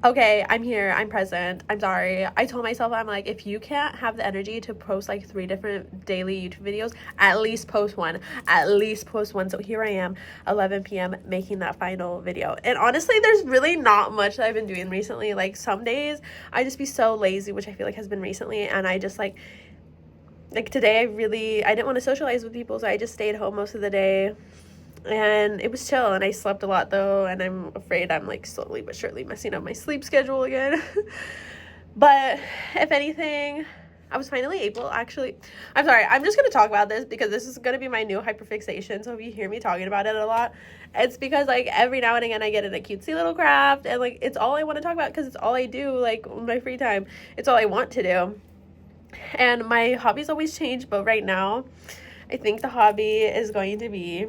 okay, I'm here, I'm present, I'm sorry. I told myself, I'm like, if you can't have the energy to post like 3 different daily YouTube videos, at least post one. So here I am, 11 p.m. making that final video. And honestly, there's really not much that I've been doing recently. Like some days I just be so lazy, which I feel like has been recently, and I just like today I didn't want to socialize with people, so I just stayed home most of the day. And it was chill, and I slept a lot though, and I'm afraid I'm like slowly but surely messing up my sleep schedule again. But if anything, I was finally able, actually, I'm sorry, I'm just going to talk about this because this is going to be my new hyperfixation. So if you hear me talking about it a lot, it's because like every now and again I get in a cutesy little craft, and like it's all I want to talk about because it's all I do, like in my free time. It's all I want to do. And my hobbies always change, but right now I think the hobby is going to be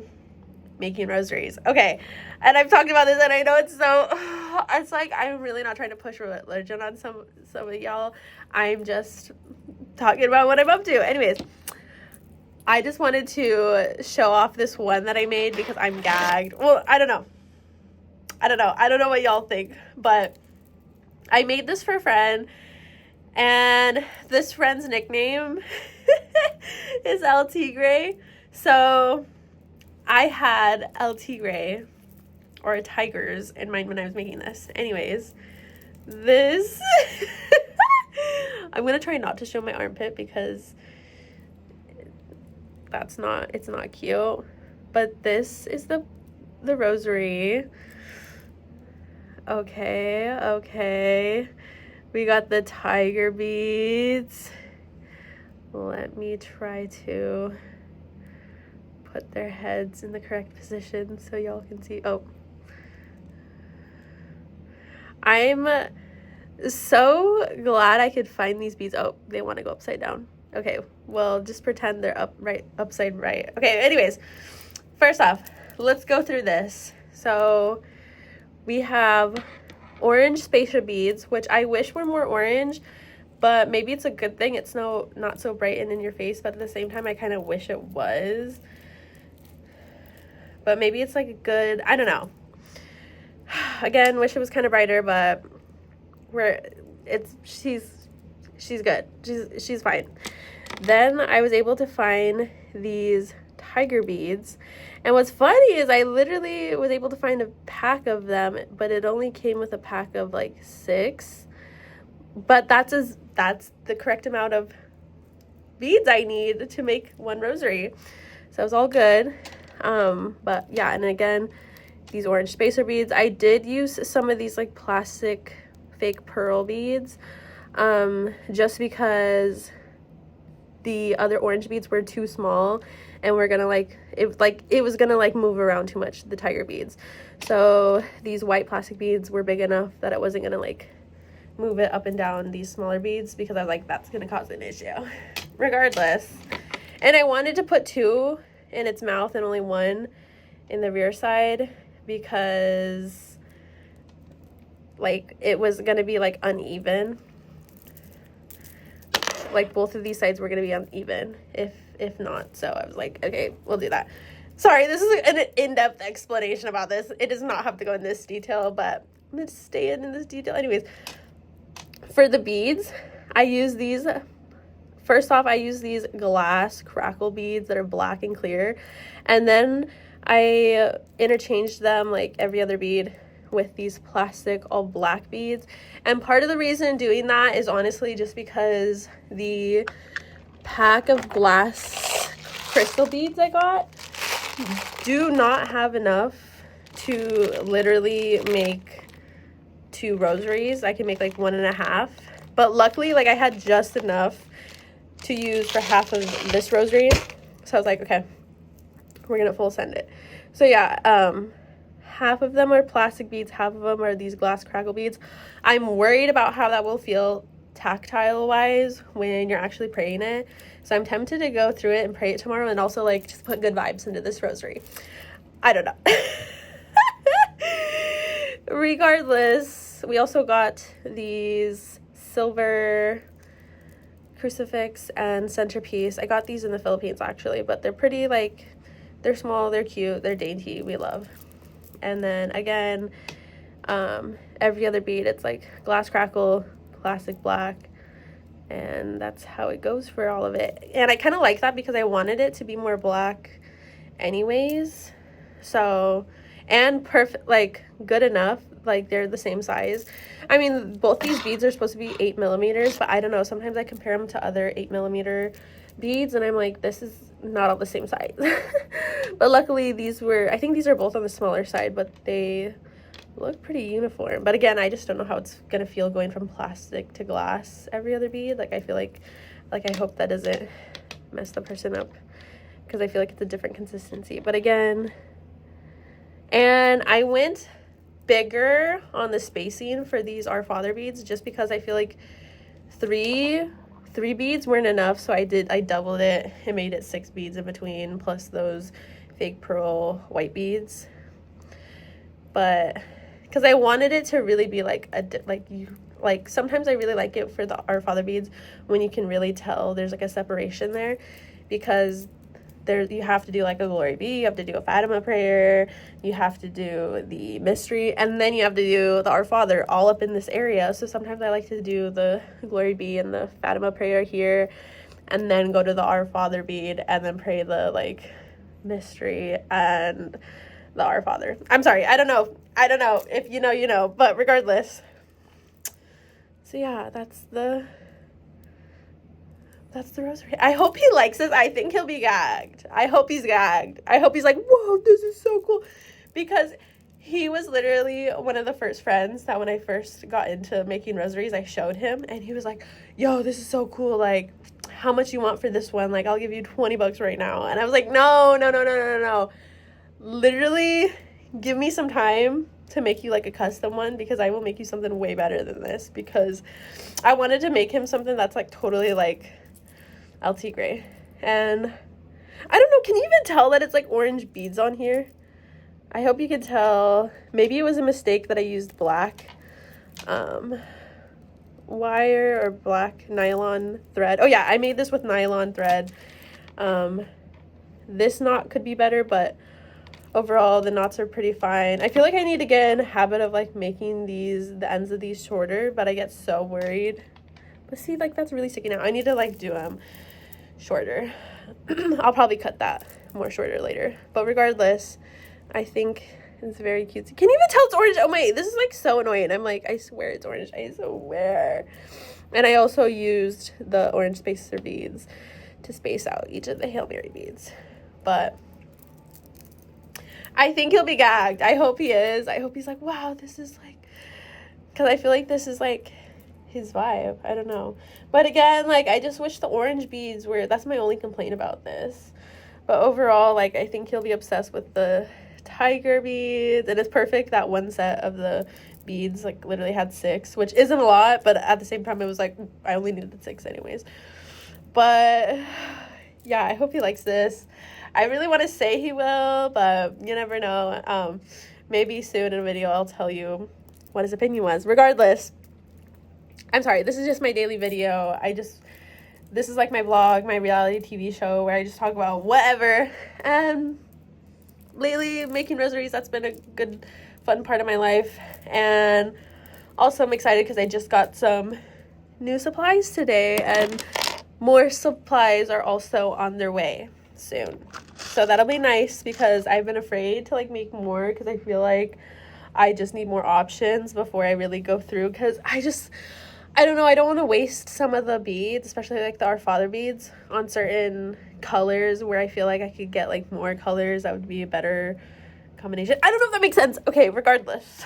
making rosaries. Okay, and I've talked about this, and I know it's like I'm really not trying to push religion on some of y'all. I'm just talking about what I'm up to. Anyways, I just wanted to show off this one that I made because I'm gagged. Well, I don't know what y'all think, but I made this for a friend, and this friend's nickname is El Tigre. So I had El Tigre, or tigers, in mind when I was making this. Anyways, this I'm gonna try not to show my armpit because it's not cute. But this is the rosary. Okay. We got the tiger beads. Let me try to put their heads in the correct position so y'all can see. Oh, I'm so glad I could find these beads. Oh, they want to go upside down. Okay, well, just pretend they're upside right. Okay, anyways, first off, let's go through this. So we have orange spacer beads, which I wish were more orange, but maybe it's a good thing it's not so bright and in your face, but at the same time I kind of wish it was. But maybe it's like a good, I don't know. Again, wish it was kind of brighter, but she's good. She's fine. Then I was able to find these tiger beads. And what's funny is I literally was able to find a pack of them, but it only came with a pack of like 6. But that's the correct amount of beads I need to make one rosary. So it was all good. But yeah, and again, these orange spacer beads. I did use some of these like plastic fake pearl beads, just because the other orange beads were too small, and we're gonna it was gonna like move around too much, the tiger beads. So these white plastic beads were big enough that it wasn't gonna like move it up and down these smaller beads, because I was like, that's gonna cause an issue regardless. And I wanted to put 2 in its mouth and only 1 in the rear side, because like it was gonna be like uneven, like both of these sides were gonna be uneven if not. So I was like, okay, we'll do that. Sorry, this is an in-depth explanation about this. It does not have to go in this detail, but I'm gonna stay in this detail. Anyways, for the beads, I use these. First off, I use these glass crackle beads that are black and clear, and then I interchanged them like every other bead with these plastic all black beads. And part of the reason doing that is honestly just because the pack of glass crystal beads I got do not have enough to literally make 2 rosaries. I can make like 1.5, but luckily like I had just enough to use for half of this rosary. So I was like, okay, we're gonna full send it. So yeah, half of them are plastic beads, half of them are these glass crackle beads. I'm worried about how that will feel tactile wise when you're actually praying it, so I'm tempted to go through it and pray it tomorrow, and also like just put good vibes into this rosary. I don't know. Regardless, we also got these silver crucifix and centerpiece. I got these in the Philippines actually, but they're pretty, like they're small, they're cute, they're dainty, we love. And then again, every other bead it's like glass crackle, classic black, and that's how it goes for all of it. And I kind of like that because I wanted it to be more black anyways. So, and perfect, like good enough, like they're the same size. I mean, both these beads are supposed to be 8 millimeters, but I don't know, sometimes I compare them to other 8 millimeter beads and I'm like, this is not all the same size. But luckily these were, I think these are both on the smaller side, but they look pretty uniform. But again, I just don't know how it's gonna feel going from plastic to glass every other bead. Like I feel like I hope that doesn't mess the person up, because I feel like it's a different consistency. But again, and I went bigger on the spacing for these Our Father beads just because I feel like three beads weren't enough, so I doubled it and made it 6 beads in between plus those fake pearl white beads. But because I wanted it to really be like sometimes I really like it for the Our Father beads when you can really tell there's like a separation there, because there you have to do like a Glory Be, you have to do a Fatima prayer, you have to do the mystery, and then you have to do the Our Father all up in this area. So sometimes I like to do the Glory Be and the Fatima prayer here, and then go to the Our Father bead and then pray the like mystery and the Our Father. I'm sorry, I don't know if you know, you know, but regardless. So yeah, that's the rosary. I hope he likes this. I think he'll be gagged. I hope he's gagged. I hope he's like, whoa, this is so cool. Because he was literally one of the first friends that when I first got into making rosaries, I showed him. And he was like, yo, this is so cool. Like, how much you want for this one? Like, I'll give you $20 right now. And I was like, no. Literally, give me some time to make you like a custom one, because I will make you something way better than this. Because I wanted to make him something that's like totally like LT gray. And I don't know, can you even tell that it's like orange beads on here? I hope you can tell. Maybe it was a mistake that I used black wire or black nylon thread. Oh yeah, I made this with nylon thread. This knot could be better, but overall the knots are pretty fine. I feel like I need to get in a habit of like making the ends of these shorter, but I get so worried. But see, like that's really sticking out. I need to like do shorter. I'll probably cut that more shorter later, but regardless, I think it's very cute. Can you even tell it's orange? Oh my, this is like so annoying. I'm like, I swear it's orange. I swear. And I also used the orange spacer beads to space out each of the Hail Mary beads. But I think he'll be gagged. I hope he is. I hope he's like, wow, this is like, because I feel like this is like his vibe. I don't know. But again, like I just wish the orange beads were, that's my only complaint about this. But overall, like I think he'll be obsessed with the tiger beads, and it's perfect that one set of the beads like literally had 6, which isn't a lot, but at the same time it was like I only needed 6 anyways. But yeah, I hope he likes this. I really want to say he will, but you never know. Maybe soon in a video I'll tell you what his opinion was. Regardless, I'm sorry, this is just my daily video. This is like my vlog, my reality TV show where I just talk about whatever. And lately, making rosaries, that's been a good, fun part of my life. And also I'm excited because I just got some new supplies today, and more supplies are also on their way soon. So that'll be nice, because I've been afraid to like make more, because I feel like I just need more options before I really go through, because I don't know, I don't want to waste some of the beads, especially like the Our Father beads, on certain colors where I feel like I could get like more colors that would be a better combination. I don't know if that makes sense. Okay, regardless,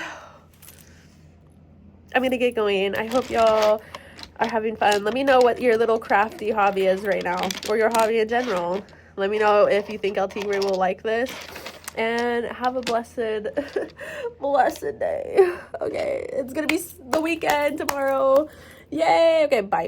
I'm gonna get going. I hope y'all are having fun. Let me know what your little crafty hobby is right now, or your hobby in general. Let me know if you think LT Gray will like this. And have a blessed blessed day. Okay, it's gonna be the weekend tomorrow. Yay. Okay, bye.